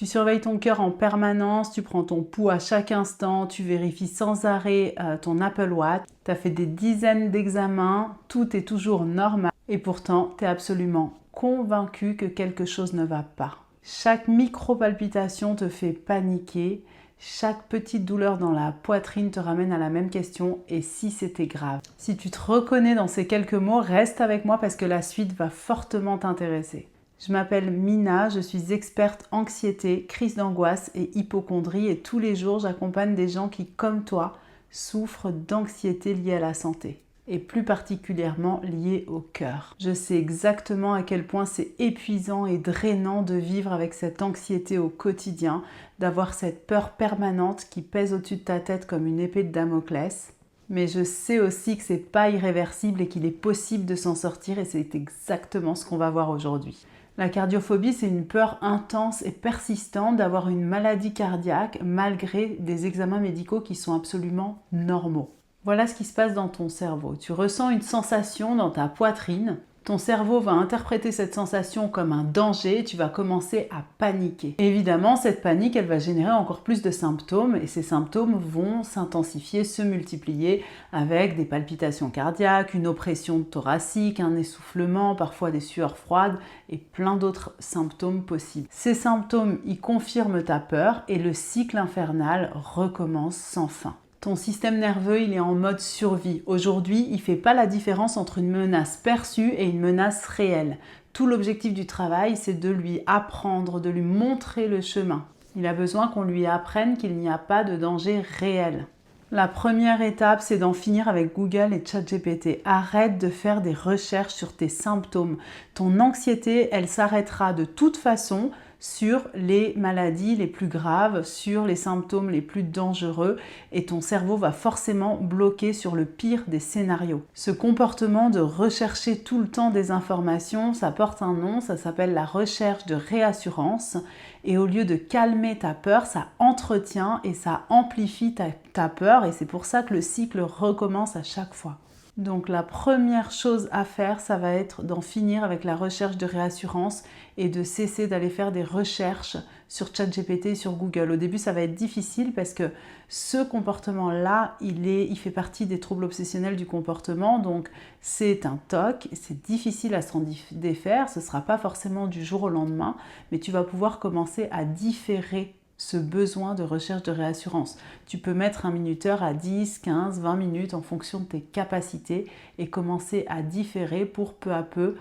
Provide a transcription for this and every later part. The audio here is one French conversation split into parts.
Tu surveilles ton cœur en permanence, tu prends ton pouls à chaque instant, tu vérifies sans arrêt ton Apple Watch. Tu as fait des dizaines d'examens, tout est toujours normal et pourtant tu es absolument convaincu que quelque chose ne va pas. Chaque micro-palpitation te fait paniquer, chaque petite douleur dans la poitrine te ramène à la même question, et si c'était grave? Si tu te reconnais dans ces quelques mots, reste avec moi parce que la suite va fortement t'intéresser. Je m'appelle Mina, je suis experte anxiété, crise d'angoisse et hypocondrie et tous les jours j'accompagne des gens qui, comme toi, souffrent d'anxiété liée à la santé et plus particulièrement liée au cœur. Je sais exactement à quel point c'est épuisant et drainant de vivre avec cette anxiété au quotidien, d'avoir cette peur permanente qui pèse au-dessus de ta tête comme une épée de Damoclès. Mais je sais aussi que c'est pas irréversible et qu'il est possible de s'en sortir et c'est exactement ce qu'on va voir aujourd'hui. La cardiophobie, c'est une peur intense et persistante d'avoir une maladie cardiaque malgré des examens médicaux qui sont absolument normaux. Voilà ce qui se passe dans ton cerveau. Tu ressens une sensation dans ta poitrine. Ton cerveau va interpréter cette sensation comme un danger et tu vas commencer à paniquer. Évidemment, cette panique, elle va générer encore plus de symptômes et ces symptômes vont s'intensifier, se multiplier avec des palpitations cardiaques, une oppression thoracique, un essoufflement, parfois des sueurs froides et plein d'autres symptômes possibles. Ces symptômes, ils confirment ta peur et le cycle infernal recommence sans fin. Ton système nerveux, il est en mode survie. Aujourd'hui, il ne fait pas la différence entre une menace perçue et une menace réelle. Tout l'objectif du travail, c'est de lui apprendre, de lui montrer le chemin. Il a besoin qu'on lui apprenne qu'il n'y a pas de danger réel. La première étape, c'est d'en finir avec Google et ChatGPT. Arrête de faire des recherches sur tes symptômes. Ton anxiété, elle s'arrêtera de toute façon sur les maladies les plus graves, sur les symptômes les plus dangereux et ton cerveau va forcément bloquer sur le pire des scénarios. Ce comportement de rechercher tout le temps des informations, ça porte un nom, ça s'appelle la recherche de réassurance et au lieu de calmer ta peur, ça entretient et ça amplifie ta peur et c'est pour ça que le cycle recommence à chaque fois. Donc la première chose à faire, ça va être d'en finir avec la recherche de réassurance et de cesser d'aller faire des recherches sur ChatGPT et sur Google. Au début, ça va être difficile parce que ce comportement-là, il fait partie des troubles obsessionnels du comportement. Donc c'est un TOC, c'est difficile à s'en défaire, ce ne sera pas forcément du jour au lendemain, mais tu vas pouvoir commencer à différer ce besoin de recherche de réassurance. Tu peux mettre un minuteur à 10, 15, 20 minutes en fonction de tes capacités et commencer à différer pour peu à peu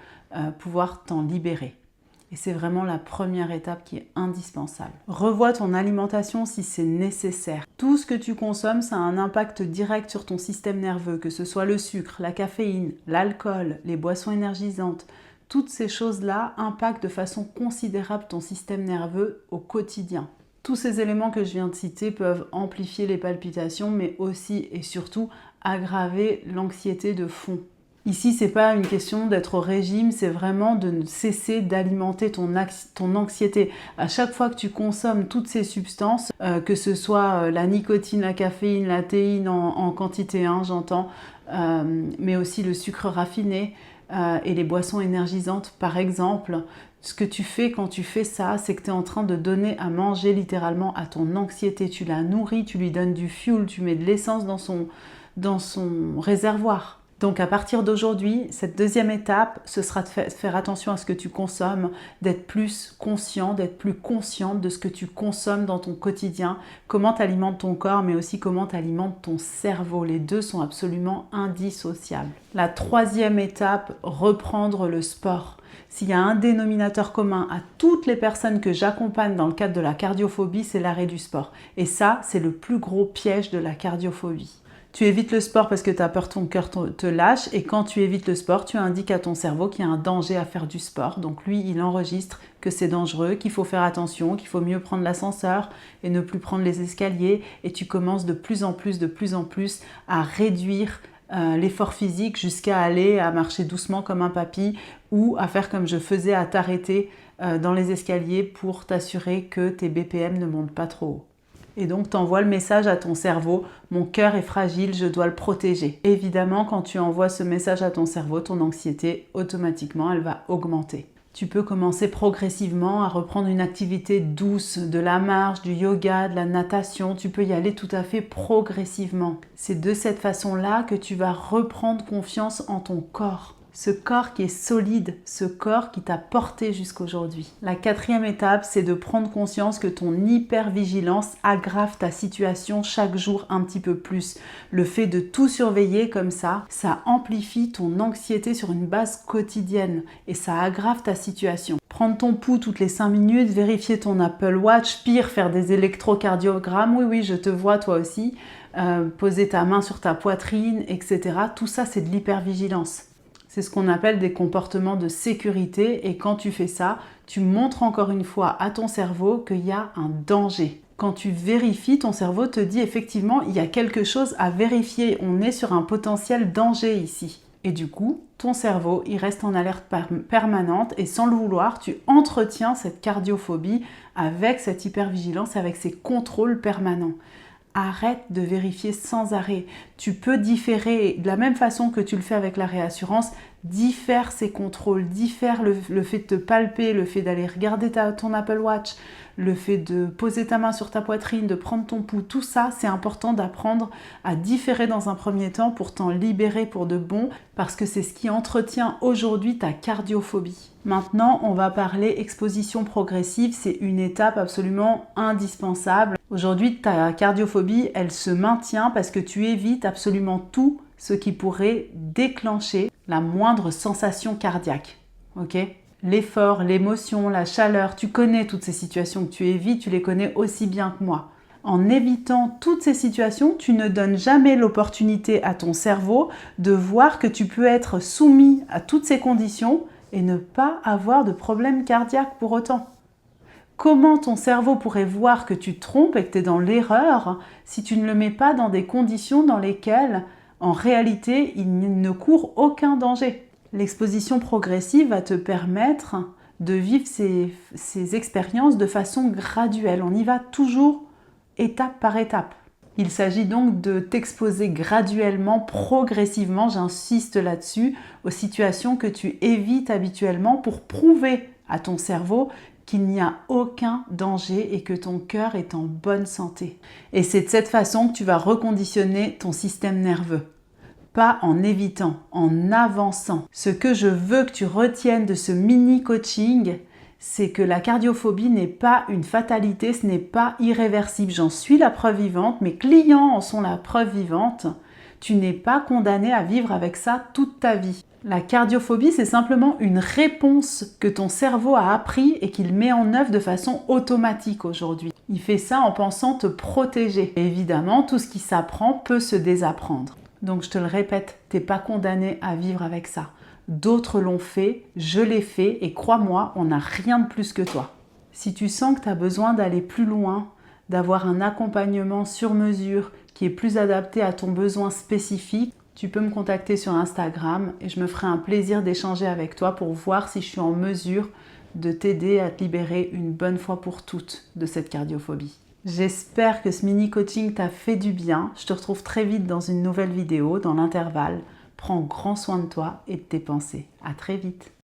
pouvoir t'en libérer. Et c'est vraiment la première étape qui est indispensable. Revois ton alimentation si c'est nécessaire. Tout ce que tu consommes, ça a un impact direct sur ton système nerveux, que ce soit le sucre, la caféine, l'alcool, les boissons énergisantes. Toutes ces choses-là impactent de façon considérable ton système nerveux au quotidien. Tous ces éléments que je viens de citer peuvent amplifier les palpitations, mais aussi et surtout aggraver l'anxiété de fond. Ici, ce n'est pas une question d'être au régime, c'est vraiment de cesser d'alimenter ton anxiété. À chaque fois que tu consommes toutes ces substances, que ce soit la nicotine, la caféine, la théine en quantité 1, j'entends, mais aussi le sucre raffiné et les boissons énergisantes, par exemple, ce que tu fais quand tu fais ça, c'est que tu es en train de donner à manger littéralement à ton anxiété. Tu la nourris, tu lui donnes du fuel, tu mets de l'essence dans son réservoir. Donc à partir d'aujourd'hui, cette deuxième étape, ce sera de faire attention à ce que tu consommes, d'être plus conscient, d'être plus consciente de ce que tu consommes dans ton quotidien, comment tu alimentes ton corps, mais aussi comment tu alimentes ton cerveau. Les deux sont absolument indissociables. La troisième étape, reprendre le sport. S'il y a un dénominateur commun à toutes les personnes que j'accompagne dans le cadre de la cardiophobie, c'est l'arrêt du sport. Et ça, c'est le plus gros piège de la cardiophobie. Tu évites le sport parce que tu as peur que ton cœur te lâche et quand tu évites le sport, tu indiques à ton cerveau qu'il y a un danger à faire du sport. Donc lui, il enregistre que c'est dangereux, qu'il faut faire attention, qu'il faut mieux prendre l'ascenseur et ne plus prendre les escaliers et tu commences de plus en plus à réduire l'effort physique jusqu'à aller à marcher doucement comme un papy ou à faire comme je faisais, à t'arrêter dans les escaliers pour t'assurer que tes BPM ne montent pas trop haut. Et donc, tu envoies le message à ton cerveau, mon cœur est fragile, je dois le protéger. Évidemment, quand tu envoies ce message à ton cerveau, ton anxiété, automatiquement, elle va augmenter. Tu peux commencer progressivement à reprendre une activité douce, de la marche, du yoga, de la natation. Tu peux y aller tout à fait progressivement. C'est de cette façon-là que tu vas reprendre confiance en ton corps. Ce corps qui est solide, ce corps qui t'a porté jusqu'aujourd'hui. La 4e étape, c'est de prendre conscience que ton hypervigilance aggrave ta situation chaque jour un petit peu plus. Le fait de tout surveiller comme ça amplifie ton anxiété sur une base quotidienne et ça aggrave ta situation. Prendre ton pouls toutes les 5 minutes, vérifier ton Apple Watch, pire, faire des électrocardiogrammes, oui, je te vois toi aussi, poser ta main sur ta poitrine, etc. Tout ça, c'est de l'hypervigilance. C'est ce qu'on appelle des comportements de sécurité et quand tu fais ça, tu montres encore une fois à ton cerveau qu'il y a un danger. Quand tu vérifies, ton cerveau te dit effectivement il y a quelque chose à vérifier, on est sur un potentiel danger ici. Et du coup, ton cerveau, il reste en alerte permanente et sans le vouloir, tu entretiens cette cardiophobie avec cette hypervigilance, avec ces contrôles permanents. Arrête de vérifier sans arrêt. Tu peux différer de la même façon que tu le fais avec la réassurance. Diffère ces contrôles, diffère le fait de te palper, le fait d'aller regarder ton Apple Watch, le fait de poser ta main sur ta poitrine, de prendre ton pouls. Tout ça, c'est important d'apprendre à différer dans un premier temps pour t'en libérer pour de bon parce que c'est ce qui entretient aujourd'hui ta cardiophobie. Maintenant, on va parler exposition progressive. C'est une étape absolument indispensable. Aujourd'hui, ta cardiophobie, elle se maintient parce que tu évites absolument tout ce qui pourrait déclencher la moindre sensation cardiaque. Ok ? L'effort, l'émotion, la chaleur, tu connais toutes ces situations que tu évites, tu les connais aussi bien que moi. En évitant toutes ces situations, tu ne donnes jamais l'opportunité à ton cerveau de voir que tu peux être soumis à toutes ces conditions et ne pas avoir de problème cardiaque pour autant. Comment ton cerveau pourrait voir que tu te trompes et que tu es dans l'erreur si tu ne le mets pas dans des conditions dans lesquelles, en réalité, il ne court aucun danger? L'exposition progressive va te permettre de vivre ces expériences de façon graduelle. On y va toujours étape par étape. Il s'agit donc de t'exposer graduellement, progressivement, j'insiste là-dessus, aux situations que tu évites habituellement pour prouver à ton cerveau qu'il n'y a aucun danger et que ton cœur est en bonne santé. Et c'est de cette façon que tu vas reconditionner ton système nerveux. Pas en évitant, en avançant. Ce que je veux que tu retiennes de ce mini-coaching, c'est que la cardiophobie n'est pas une fatalité, ce n'est pas irréversible. J'en suis la preuve vivante, mes clients en sont la preuve vivante. Tu n'es pas condamné à vivre avec ça toute ta vie. La cardiophobie, c'est simplement une réponse que ton cerveau a appris et qu'il met en œuvre de façon automatique aujourd'hui. Il fait ça en pensant te protéger. Et évidemment, tout ce qui s'apprend peut se désapprendre. Donc je te le répète, tu n'es pas condamné à vivre avec ça. D'autres l'ont fait, je l'ai fait et crois-moi, on n'a rien de plus que toi. Si tu sens que tu as besoin d'aller plus loin, d'avoir un accompagnement sur mesure qui est plus adapté à ton besoin spécifique, tu peux me contacter sur Instagram et je me ferai un plaisir d'échanger avec toi pour voir si je suis en mesure de t'aider à te libérer une bonne fois pour toutes de cette cardiophobie. J'espère que ce mini-coaching t'a fait du bien. Je te retrouve très vite dans une nouvelle vidéo. Dans l'intervalle, prends grand soin de toi et de tes pensées. À très vite.